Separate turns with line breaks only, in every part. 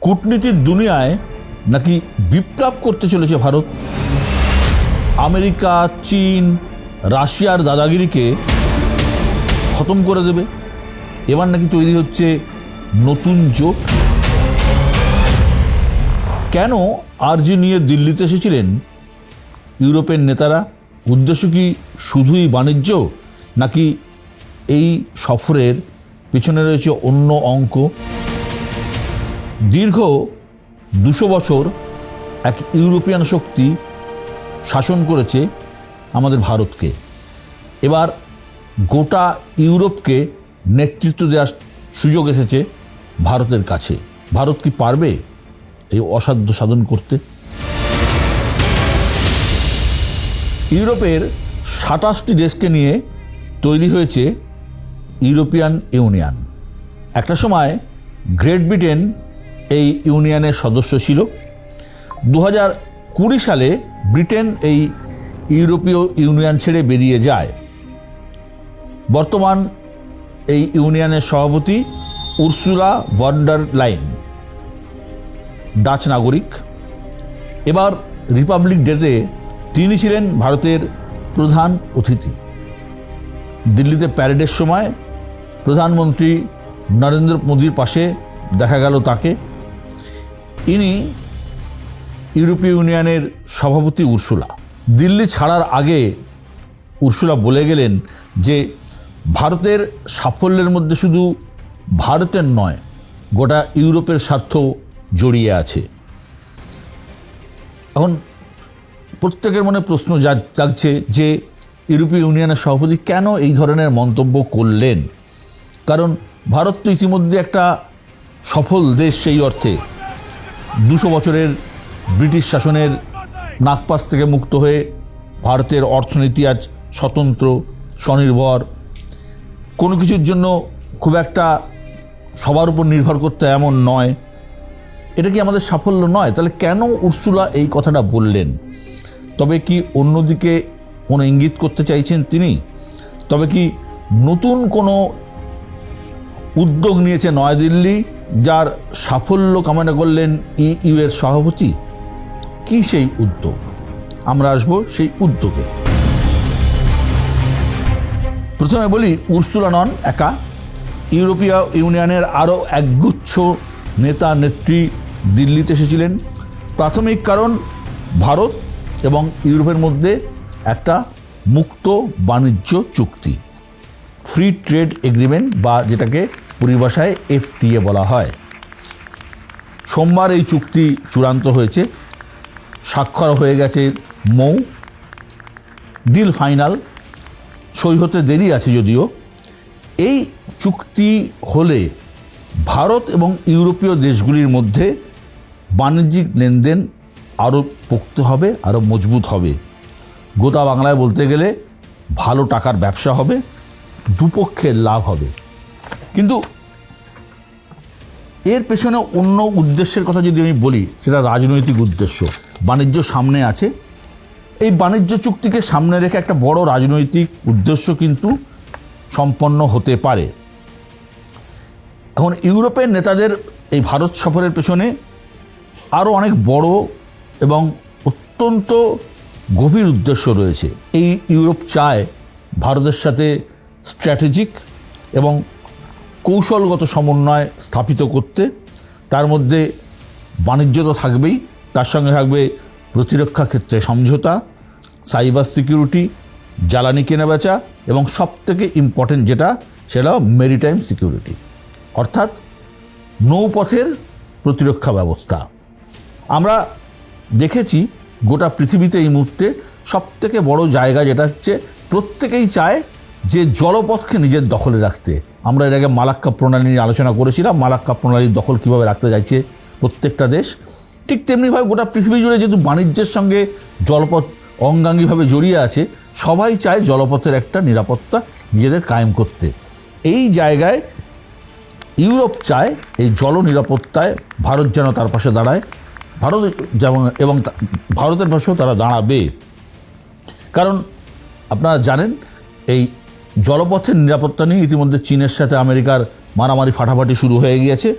কূটনীতির দুনিয়ায় নাকি বিপ্লব করতে চলেছে ভারত। আমেরিকা, চীন, রাশিয়ার দাদাগিরিকে খতম করে দেবে। এবার নাকি তৈরি হচ্ছে নতুন জোট। কেন আরজি নিয়ে দিল্লিতে এসেছিলেন ইউরোপের নেতারা? উদ্দেশ্য কি শুধুই বাণিজ্য, নাকি এই সফরের পিছনে রয়েছে অন্য অঙ্ক? দীর্ঘ 200 বছর এক ইউরোপিয়ান শক্তি শাসন করেছে আমাদের ভারতকে। এবার গোটা ইউরোপকে নেতৃত্ব দেওয়ার সুযোগ এসেছে ভারতের কাছে। ভারত কি পারবে এই অসাধ্য সাধন করতে? ইউরোপের 27টি দেশকে নিয়ে তৈরি হয়েছে ইউরোপিয়ান ইউনিয়ন। একটা সময় গ্রেট ব্রিটেন এই ইউনিয়নের সদস্য ছিল। 2020 সালে ব্রিটেন এই ইউরোপীয় ইউনিয়ন ছেড়ে বেরিয়ে যায়। বর্তমান এই ইউনিয়নের সভাপতি Ursula von der Leyen, Dutch নাগরিক। এবার রিপাবলিক ডেতে তিনি ছিলেন ভারতের প্রধান অতিথি। দিল্লিতে প্যারেডের সময় প্রধানমন্ত্রী নরেন্দ্র মোদীর পাশে দেখা গেল তাকে। ইনি ইউরোপীয় ইউনিয়নের সভাপতি উর্সুলা। দিল্লি ছাড়ার আগে উর্সুলা বলে গেলেন যে ভারতের সাফল্যের মধ্যে শুধু ভারতের নয়, গোটা ইউরোপের স্বার্থ জড়িয়ে আছে। এখন প্রত্যেকের মনে প্রশ্ন জাগছে যে ইউরোপীয় ইউনিয়নের সভাপতি কেন এই ধরনের মন্তব্য করলেন? কারণ ভারত তো ইতিমধ্যে একটা সফল দেশ। সেই অর্থে 200 বছরের ব্রিটিশ শাসনের নাগপাশ থেকে মুক্ত হয়ে ভারতের অর্থনীতি আজ স্বতন্ত্র, স্বনির্ভর। কোনো কিছুর জন্য খুব একটা সবার উপর নির্ভর করতে এমন নয়। এটা কি আমাদের সাফল্য নয়? তাহলে কেন উর্সুলা এই কথাটা বললেন? তবে কি অন্যদিকে কোনো ইঙ্গিত করতে চাইছেন তিনি? তবে কি নতুন কোনো উদ্যোগ নিয়েছে নয়াদিল্লি, যার সাফল্য কামনা করলেন ইইউ এর সভাপতি? কি সেই উদ্যোগ? আমরা আসবো সেই উদ্যোগে। প্রথমে বলি, উর্সুলা নন একা। ইউরোপীয় ইউনিয়নের আরও একগুচ্ছ নেতা নেত্রী দিল্লিতে এসেছিলেন। প্রাথমিক কারণ ভারত এবং ইউরোপের মধ্যে একটা মুক্ত বাণিজ্য চুক্তি, ফ্রি ট্রেড এগ্রিমেন্ট, বা যেটাকে পরিভাষায় এফটিএ বলা হয়। সোমবার এই চুক্তি চূড়ান্ত হয়েছে, স্বাক্ষর হয়ে গেছে মৌ। ডিল ফাইনাল, সই হতে দেরি আছে যদিও। এই চুক্তি হলে ভারত এবং ইউরোপীয় দেশগুলির মধ্যে বাণিজ্যিক লেনদেন আরও পোক্ত হবে, আরও মজবুত হবে। গোটা বাংলায় বলতে গেলে ভালো টাকার ব্যবসা হবে, দুপক্ষের লাভ হবে। কিন্তু এর পেছনে অন্য উদ্দেশ্যের কথা যদি আমি বলি, সেটা রাজনৈতিক উদ্দেশ্য। বাণিজ্য সামনে আছে, এই বাণিজ্য চুক্তিকে সামনে রেখে একটা বড় রাজনৈতিক উদ্দেশ্য কিন্তু সম্পন্ন হতে পারে। এখন ইউরোপের নেতাদের এই ভারত সফরের পেছনে আরও অনেক বড় এবং অত্যন্ত গভীর উদ্দেশ্য রয়েছে। এই ইউরোপ চায় ভারতের সাথে স্ট্র্যাটেজিক এবং কৌশলগত সমন্বয় স্থাপিত করতে। তার মধ্যে বাণিজ্য তো থাকবেই, তার সঙ্গে থাকবে প্রতিরক্ষা ক্ষেত্রে সমঝোতা, সাইবার সিকিউরিটি, জ্বালানি কেনাবেচা, এবং সবথেকে ইম্পর্টেন্ট যেটা, সেটা মেরিটাইম সিকিউরিটি, অর্থাৎ নৌপথের প্রতিরক্ষা ব্যবস্থা। আমরা দেখেছি গোটা পৃথিবীতে এই মুহূর্তে সবথেকে বড় জায়গা যেটা হচ্ছে, প্রত্যেকেই চায় যে জলপথকে নিজের দখলে রাখতে। আমরা এর আগে মালাক্কা প্রণালী নিয়ে আলোচনা করেছিলাম, মালাক্কা প্রণালীর দখল কীভাবে রাখতে চাইছে প্রত্যেকটা দেশ। ঠিক তেমনিভাবে গোটা পৃথিবী জুড়ে যেহেতু বাণিজ্যের সঙ্গে জলপথ অঙ্গাঙ্গিভাবে জড়িয়ে আছে, সবাই চায় জলপথের একটা নিরাপত্তা নিজেদের কায়েম করতে। এই জায়গায় ইউরোপ চায় এই জল নিরাপত্তায় ভারত যেন তার পাশে দাঁড়ায়, ভারত যেমন এবং ভারতের পাশেও তারা দাঁড়াবে। কারণ আপনারা জানেন, এই জলপথের নিরাপত্তা নিয়ে ইতিমধ্যে চীনের সাথে আমেরিকার মারামারি ফাটাফাটি শুরু হয়ে গিয়েছে।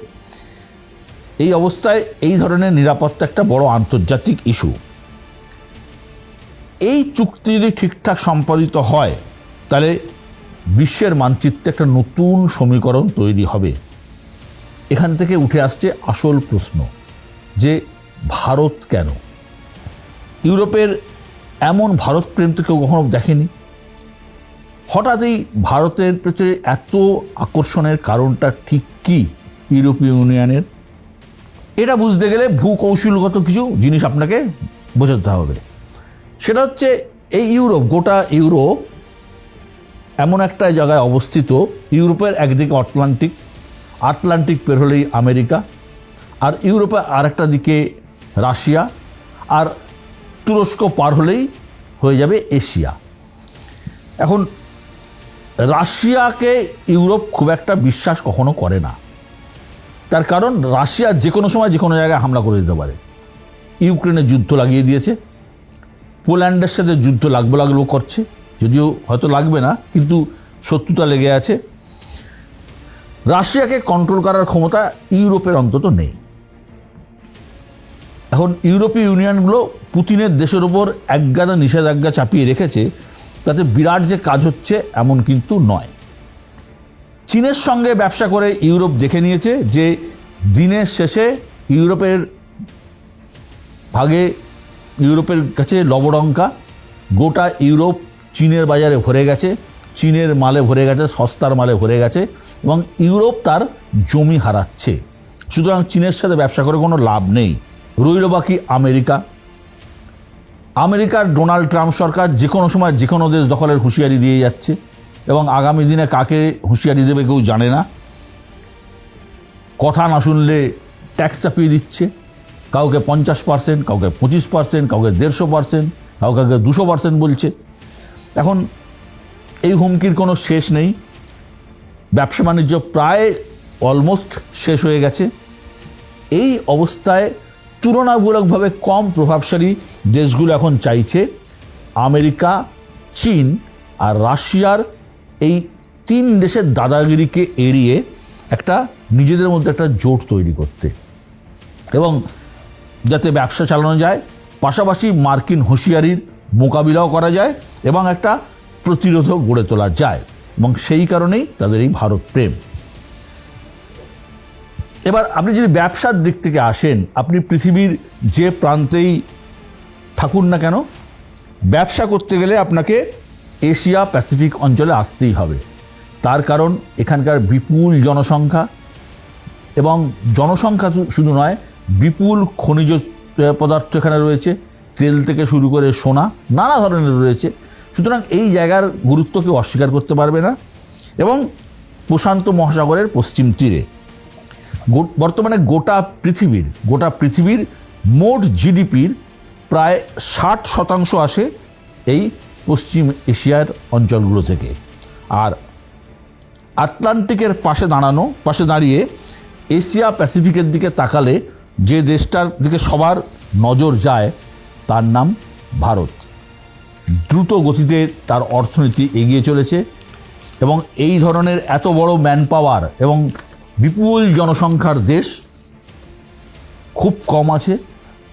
এই অবস্থায় এই ধরনের নিরাপত্তা একটা বড় আন্তর্জাতিক ইস্যু। এই চুক্তি যদি ঠিকঠাক সম্পাদিত হয় তাহলে বিশ্বের মানচিত্রে একটা নতুন সমীকরণ তৈরি হবে। এখান থেকে উঠে আসছে আসল প্রশ্ন যে ভারত কেন? ইউরোপের এমন ভারত প্রেম তো কেউ কখনো দেখেনি। হঠাৎই ভারতের প্রতি এত আকর্ষণের কারণটা ঠিক কি ইউরোপীয় ইউনিয়নের? এটা বুঝতে গেলে ভূকৌশলগত কিছু জিনিস আপনাকে বোঝাতে হবে। সেটা হচ্ছে এই ইউরোপ, গোটা ইউরোপ এমন একটা জায়গায় অবস্থিত, ইউরোপের একদিকে আটলান্টিক পের হলেই আমেরিকা, আর ইউরোপের আরেকটা দিকে রাশিয়া, আর তুরস্ক পার হলেই হয়ে যাবে এশিয়া। এখন রাশিয়াকে ইউরোপ খুব একটা বিশ্বাস কখনো করে না, তার কারণ রাশিয়া যে কোনো সময় যে কোনো জায়গায় হামলা করে দিতে পারে। ইউক্রেনে যুদ্ধ লাগিয়ে দিয়েছে, পোল্যান্ডের সাথে যুদ্ধ লাগবো করছে, যদিও হয়তো লাগবে না, কিন্তু শত্রুতা লেগে আছে। রাশিয়াকে কন্ট্রোল করার ক্ষমতা ইউরোপের অন্তত নেই। এখন ইউরোপীয় ইউনিয়নগুলো পুতিনের দেশের ওপর একগাদা নিষেধাজ্ঞা চাপিয়ে রেখেছে, তাতে বিরাট যে কাজ হচ্ছে এমন কিন্তু নয়। চীনের সঙ্গে ব্যবসা করে ইউরোপ দেখে নিয়েছে যে দিনের শেষে ইউরোপের ভাগে, ইউরোপের কাছে লবডঙ্কা। গোটা ইউরোপ চীনের বাজারে ভরে গেছে, চীনের মালে ভরে গেছে, সস্তার মালে ভরে গেছে, এবং ইউরোপ তার জমি হারাচ্ছে। সুতরাং চীনের সাথে ব্যবসা করে কোনো লাভ নেই। রইল বাকি আমেরিকার ডোনাল্ড ট্রাম্প সরকার যে কোনো সময় যে কোনো দেশ দখলের হুঁশিয়ারি দিয়ে যাচ্ছে, এবং আগামী দিনে কাকে হুঁশিয়ারি দেবে কেউ জানে না। কথা না শুনলে ট্যাক্স চাপিয়ে দিচ্ছে, কাউকে 50%, কাউকে 25%, কাউকে 150%, কাউকে 200% বলছে। এখন এই হুমকির কোনো শেষ নেই। ব্যবসা বাণিজ্য প্রায় অলমোস্ট শেষ হয়ে গেছে। এই অবস্থায় তুলনামূলকভাবে কম প্রভাবশালী দেশগুলো এখন চাইছে আমেরিকা, চীন আর রাশিয়ার এই 3 দেশের দাদাগিরিকে এড়িয়ে একটা নিজেদের মধ্যে একটা জোট তৈরি করতে, এবং যাতে ব্যবসা চালানো যায়, পাশাপাশি মার্কিন হুঁশিয়ারির মোকাবিলাও করা যায় এবং একটা প্রতিরোধও গড়ে তোলা যায়। এবং সেই কারণেই তাদের এই ভারত প্রেম। এবার আপনি যদি ব্যবসার দিক থেকে আসেন, আপনি পৃথিবীর যে প্রান্তেই থাকুন না কেন, ব্যবসা করতে গেলে আপনাকে এশিয়া প্যাসিফিক অঞ্চলে আসতেই হবে। তার কারণ এখানকার বিপুল জনসংখ্যা, এবং জনসংখ্যা শুধু নয়, বিপুল খনিজ পদার্থ এখানে রয়েছে, তেল থেকে শুরু করে সোনা, নানা ধরনের রয়েছে। সুতরাং এই জায়গার গুরুত্ব কেউ অস্বীকার করতে পারবে না। এবং প্রশান্ত মহাসাগরের পশ্চিম তীরে বর্তমানে গোটা পৃথিবীর মোট জিডিপির প্রায় 60% আসে এই পশ্চিম এশিয়ার অঞ্চলগুলো থেকে। আর আটলান্টিকের পাশে দাঁড়িয়ে এশিয়া প্যাসিফিকের দিকে তাকালে যে দেশটার দিকে সবার নজর যায় তার নাম ভারত। দ্রুত গতিতে তার অর্থনীতি এগিয়ে চলেছে, এবং এই ধরনের এত বড় ম্যান পাওয়ার এবং বিপুল জনসংখ্যার দেশ খুব কম আছে,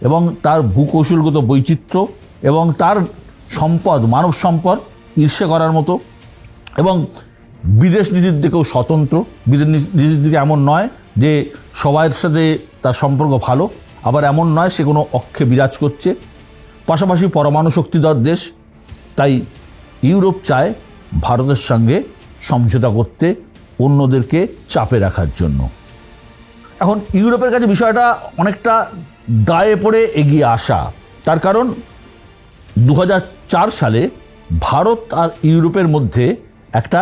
এবং তার ভূকৌশলগত বৈচিত্র্য এবং তার সম্পদ, মানব সম্পদ ঈর্ষা করার মতো। এবং বিদেশ নীতির দিকেও স্বতন্ত্র। বিদেশ নীতির দিকে এমন নয় যে সবার সাথে তার সম্পর্ক ভালো, আবার এমন নয় সে কোনো অক্ষে বিরাজ করছে। পাশাপাশি পরমাণু শক্তিধর দেশ। তাই ইউরোপ চায় ভারতের সঙ্গে সমঝোতা করতে, অন্যদেরকে চাপে রাখার জন্য। এখন ইউরোপের কাছে বিষয়টা অনেকটা দায়ে পড়ে এগিয়ে আসা। তার কারণ 2004 সালে ভারত আর ইউরোপের মধ্যে একটা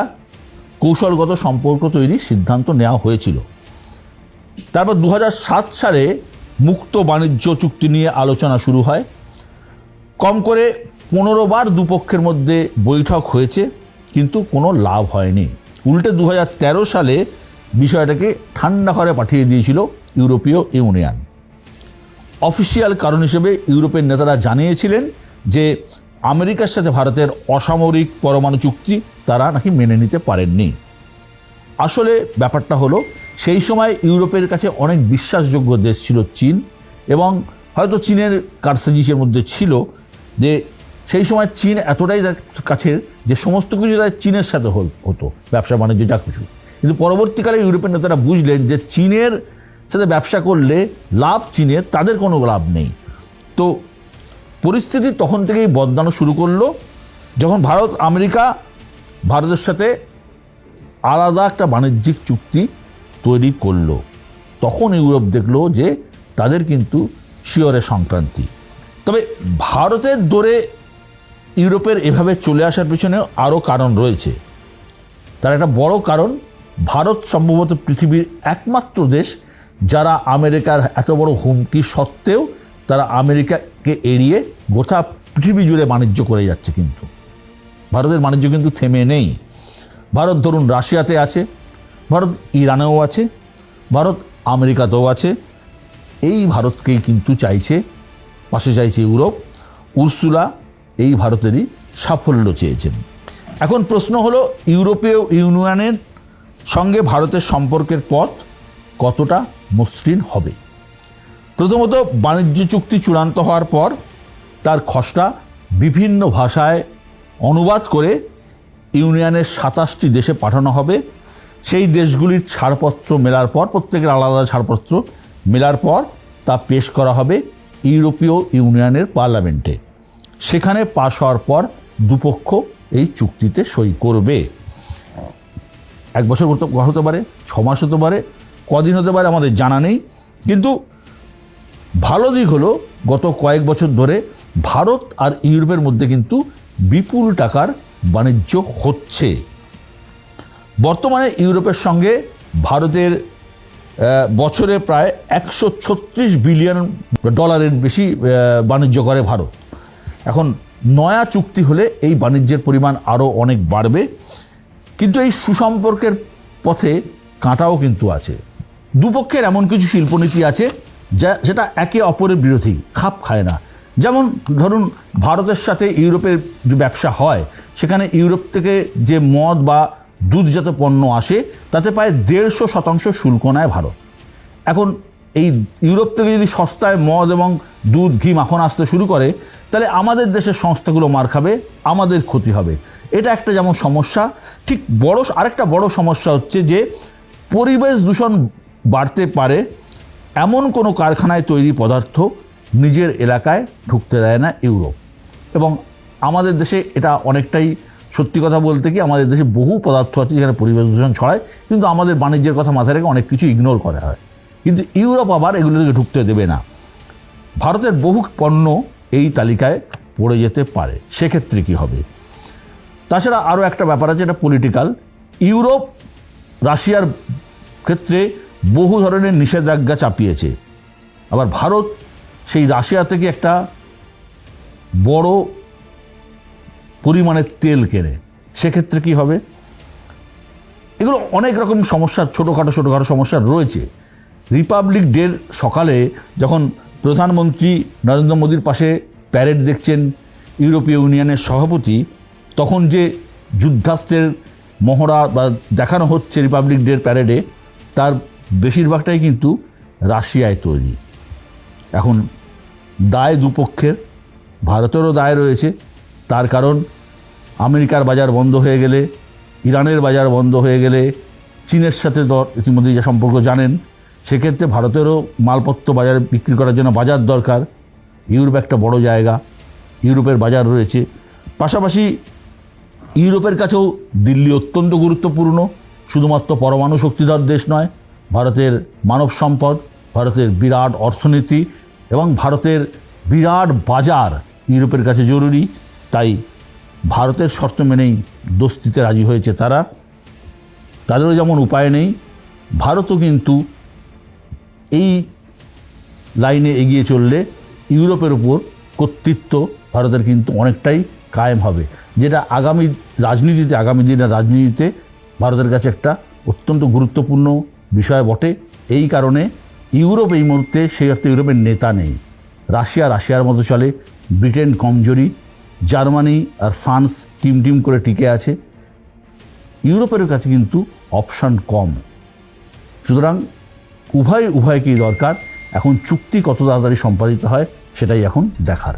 কৌশলগত সম্পর্ক তৈরির সিদ্ধান্ত নেওয়া হয়েছিল। তারপর 2007 সালে মুক্ত বাণিজ্য চুক্তি নিয়ে আলোচনা শুরু হয়। কম করে 15 বার দুপক্ষের মধ্যে বৈঠক হয়েছে, কিন্তু কোনো লাভ হয়নি। উল্টে 2013 সালে বিষয়টাকে ঠান্ডা করে পাঠিয়ে দিয়েছিল ইউরোপীয় ইউনিয়ন। অফিসিয়াল কারণ হিসেবে ইউরোপের নেতারা জানিয়েছিলেন যে আমেরিকার সাথে ভারতের অসামরিক পরমাণু চুক্তি তারা নাকি মেনে নিতে পারেননি। আসলে ব্যাপারটা হলো, সেই সময় ইউরোপের কাছে অনেক বিশ্বাসযোগ্য দেশ ছিল চীন, এবং হয়তো চীনের কারসাজিসের মধ্যে ছিল যে সেই সময় চীন এতটাই তার কাছের যে সমস্ত কিছু তাদের চীনের সাথে হতো, ব্যবসা বাণিজ্য যা কিছু। কিন্তু পরবর্তীকালে ইউরোপের নেতারা বুঝলেন যে চীনের সাথে ব্যবসা করলে লাভ চীনের, তাদের কোনো লাভ নেই। তো পরিস্থিতি তখন থেকেই বদলানো শুরু করলো, যখন আমেরিকা ভারতের সাথে আলাদা একটা বাণিজ্যিক চুক্তি তৈরি করলো, তখন ইউরোপ দেখলো যে তাদের কিন্তু শিয়রে সংক্রান্তি। তবে ভারতের দৌড়ে ইউরোপের এভাবে চলে আসার পিছনে আরও কারণ রয়েছে। তার একটা বড় কারণ, ভারত সম্ভবত পৃথিবীর একমাত্র দেশ যারা আমেরিকার এত বড় হুমকি সত্ত্বেও তারা আমেরিকাকে এড়িয়ে গোটা পৃথিবী জুড়ে বাণিজ্য করে যাচ্ছে। কিন্তু ভারতের বাণিজ্য কিন্তু থেমে নেই। ভারত ধরুন রাশিয়াতে আছে, ভারত ইরানেও আছে, ভারত আমেরিকাতেও আছে। এই ভারতকেই কিন্তু পাশে চাইছে ইউরোপ। উর্সুলা এই ভারতেরই সাফল্য চেয়েছেন। এখন প্রশ্ন হলো, ইউরোপীয় ইউনিয়নের সঙ্গে ভারতের সম্পর্কের পথ কতটা মসৃণ হবে। প্রথমত, বাণিজ্য চুক্তি চূড়ান্ত হওয়ার পর তার খসড়া বিভিন্ন ভাষায় অনুবাদ করে ইউনিয়নের 27টি দেশে পাঠানো হবে। সেই দেশগুলির ছাড়পত্র মেলার পর, প্রত্যেকের আলাদা আলাদা ছাড়পত্র মেলার পর তা পেশ করা হবে ইউরোপীয় ইউনিয়নের পার্লামেন্টে। সেখানে পাশ হওয়ার পর দুপক্ষ এই চুক্তিতে সই করবে। 1 বছর হতে পারে, 6 মাস হতে পারে, কদিন হতে পারে আমাদের জানা নেই। কিন্তু ভালো দিক হলো, গত কয়েক বছর ধরে ভারত আর ইউরোপের মধ্যে কিন্তু বিপুল টাকার বাণিজ্য হচ্ছে। বর্তমানে ইউরোপের সঙ্গে ভারতের বছরে প্রায় 136 বিলিয়ন ডলারের বেশি বাণিজ্য করে ভারত। এখন নয়া চুক্তি হলে এই বাণিজ্যের পরিমাণ আরও অনেক বাড়বে। কিন্তু এই সুসম্পর্কের পথে কাঁটাও কিন্তু আছে। দুপক্ষের এমন কিছু শিল্পনীতি আছে যেটা একে অপরের বিরোধী, খাপ খায় না। যেমন ধরুন, ভারতের সাথে ইউরোপের যে ব্যবসা হয়, সেখানে ইউরোপ থেকে যে মদ বা দুধজাত পণ্য আসে তাতে প্রায় 150% শুল্ক নেয় ভারত। এখন এই ইউরোপ থেকে যদি সস্তায় মদ এবং দুধ, ঘি, মাখন আসতে শুরু করে, তাহলে আমাদের দেশের সংস্থাগুলো মার খাবে, আমাদের ক্ষতি হবে। এটা একটা যেমন সমস্যা, ঠিক আরেকটা বড় সমস্যা হচ্ছে যে পরিবেশ দূষণ বাড়তে পারে এমন কোনো কারখানায় তৈরি পদার্থ নিজের এলাকায় ঢুকতে দেয় না ইউরোপ। এবং আমাদের দেশে এটা অনেকটাই সত্যি কথা বলতে কি, আমাদের দেশে বহু পদার্থ আছে যেখানে পরিবেশ দূষণ ছড়ায়, কিন্তু আমাদের বাণিজ্যের কথা মাথায় রেখে অনেক কিছু ইগনোর করা হয়। কিন্তু ইউরোপ আবার এগুলো থেকে ঢুকতে দেবে না। ভারতের বহু পণ্য এই তালিকায় পড়ে যেতে পারে। সেক্ষেত্রে কী হবে? তাছাড়া আরও একটা ব্যাপার আছে, এটা পলিটিক্যাল। ইউরোপ রাশিয়ার ক্ষেত্রে বহু ধরনের নিষেধাজ্ঞা চাপিয়েছে। আবার ভারত সেই রাশিয়া থেকে একটা বড় পরিমাণের তেল কেনে। সেক্ষেত্রে কি হবে? এগুলো অনেক রকম সমস্যা, ছোটোখাটো সমস্যা রয়েছে। রিপাবলিক ডের সকালে যখন প্রধানমন্ত্রী নরেন্দ্র মোদীর পাশে প্যারেড দেখছেন ইউরোপীয় ইউনিয়নের সভাপতি, তখন যে যুদ্ধাস্ত্রের মহড়া বা দেখানো হচ্ছে রিপাবলিক ডের প্যারেডে, তার বেশিরভাগটাই কিন্তু রাশিয়ায় তৈরি। এখন দায় দুপক্ষের, ভারতেরও দায় রয়েছে। তার কারণ, আমেরিকার বাজার বন্ধ হয়ে গেলে, ইরানের বাজার বন্ধ হয়ে গেলে, চীনের সাথে ইতিমধ্যে যে সম্পর্ক জানেন, সেক্ষেত্রে ভারতেরও মালপত্র বাজারে বিক্রি করার জন্য বাজার দরকার। ইউরোপ একটা বড় জায়গা, ইউরোপের বাজার রয়েছে। পাশাপাশি ইউরোপের কাছেও দিল্লি অত্যন্ত গুরুত্বপূর্ণ। শুধুমাত্র পরমাণু শক্তিধর দেশ নয়, ভারতের মানব সম্পদ, ভারতের বিরাট অর্থনীতি এবং ভারতের বিরাট বাজার ইউরোপের কাছে জরুরি। তাই ভারতের শর্ত মেনেই দোস্তিতে রাজি হয়েছে তারা। তাদেরও যেমন উপায় নেই, ভারতও কিন্তু এই লাইনে এগিয়ে চললে ইউরোপের উপর কর্তৃত্ব ভারতের কিন্তু অনেকটাই কায়েম হবে, যেটা আগামী দিনের রাজনীতিতে ভারতের কাছে একটা অত্যন্ত গুরুত্বপূর্ণ বিষয় বটে। এই কারণে ইউরোপ এই মুহূর্তে সেই অর্থে ইউরোপের নেতা নেই। রাশিয়ার মতো চলে, ব্রিটেন কমজোরি, জার্মানি আর ফ্রান্স টিম করে টিকে আছে। ইউরোপের কাছে কিন্তু অপশান কম। সুতরাং উভয়কেই দরকার। এখন চুক্তি কত তাড়াতাড়ি সম্পাদিত হয় সেটাই এখন দেখার।